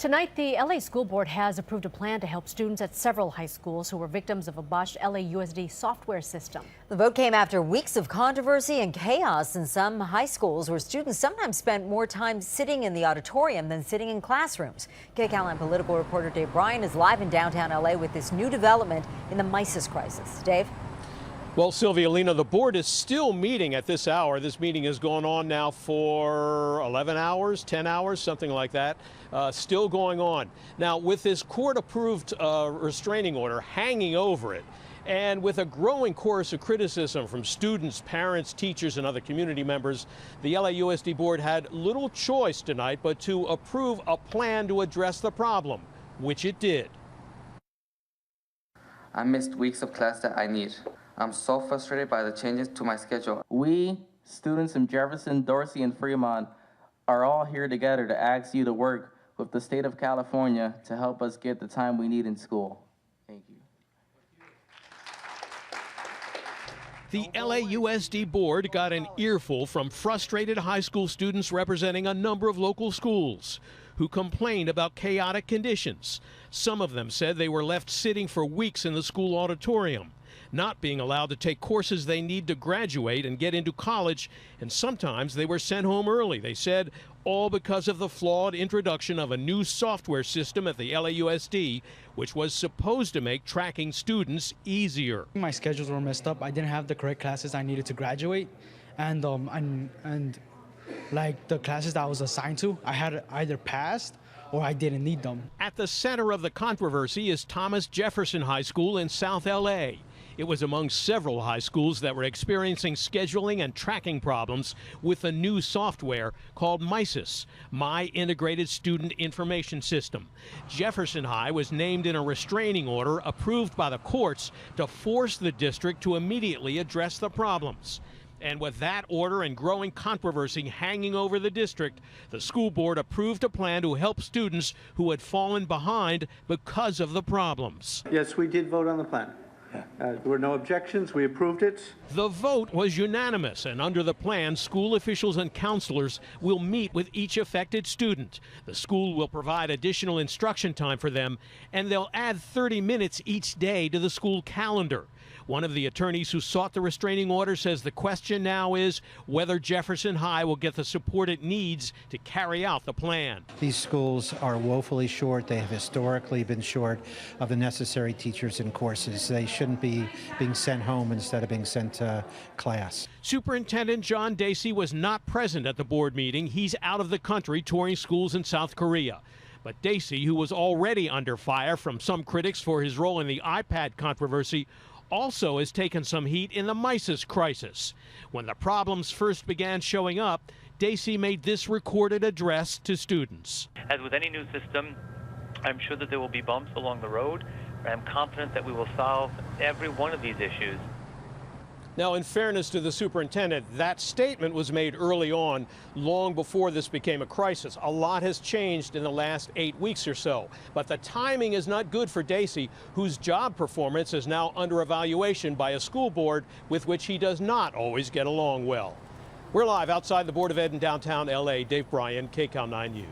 Tonight, the LA School Board has approved a plan to help students at several high schools who were victims of a botched LAUSD software system. The vote came after weeks of controversy and chaos in some high schools where students sometimes spent more time sitting in the auditorium than sitting in classrooms. KCAL political reporter Dave Bryan is live in downtown LA with this new development in the MISIS crisis. Dave? Well, Sylvia, Lena, the board is still meeting at this hour. This meeting has gone on now for 11 hours, 10 hours, something like that. Still going on. Now, with this court-approved restraining order hanging over it, and with a growing chorus of criticism from students, parents, teachers, and other community members, the LAUSD board had little choice tonight but to approve a plan to address the problem, which it did. I missed weeks of class that I need. I'm so frustrated by the changes to my schedule. We, students in Jefferson, Dorsey, and Fremont, are all here together to ask you to work with the state of California to help us get the time we need in school. Thank you. The LAUSD board got an earful from frustrated high school students representing a number of local schools who complained about chaotic conditions. Some of them said they were left sitting for weeks in the school auditorium, not being allowed to take courses they need to graduate and get into college, and sometimes they were sent home early. They said all because of the flawed introduction of a new software system at the LAUSD, which was supposed to make tracking students easier. My schedules were messed up. I didn't have the correct classes I needed to graduate, and like the classes that I was assigned to, I had either passed or I didn't need them. At the center of the controversy is Thomas Jefferson High School in South LA. It was among several high schools that were experiencing scheduling and tracking problems with a new software called MISIS, My Integrated Student Information System. Jefferson High was named in a restraining order approved by the courts to force the district to immediately address the problems. And with that order and growing controversy hanging over the district, the school board approved a plan to help students who had fallen behind because of the problems. Yes, we did vote on the plan. There were no objections. We approved it. The vote was unanimous, and under the plan, school officials and counselors will meet with each affected student. The school will provide additional instruction time for them, and they'll add 30 minutes each day to the school calendar. One of the attorneys who sought the restraining order says the question now is whether Jefferson High will get the support it needs to carry out the plan. These schools are woefully short. They have historically been short of the necessary teachers and courses. They shouldn't be being sent home instead of being sent to class. Superintendent John Dacey was not present at the board meeting. He's out of the country touring schools in South Korea. But Dacey, who was already under fire from some critics for his role in the iPad controversy, also has taken some heat in the MISIS crisis. When the problems first began showing up, Dacey made this recorded address to students. As with any new system, I'm sure that there will be bumps along the road. I'm confident that we will solve every one of these issues. Now, in fairness to the superintendent, that statement was made early on, long before this became a crisis. A lot has changed in the last 8 weeks or so. But the timing is not good for Dacey, whose job performance is now under evaluation by a school board with which he does not always get along well. We're live outside the Board of Ed in downtown LA. Dave Bryan, KCAL 9 News.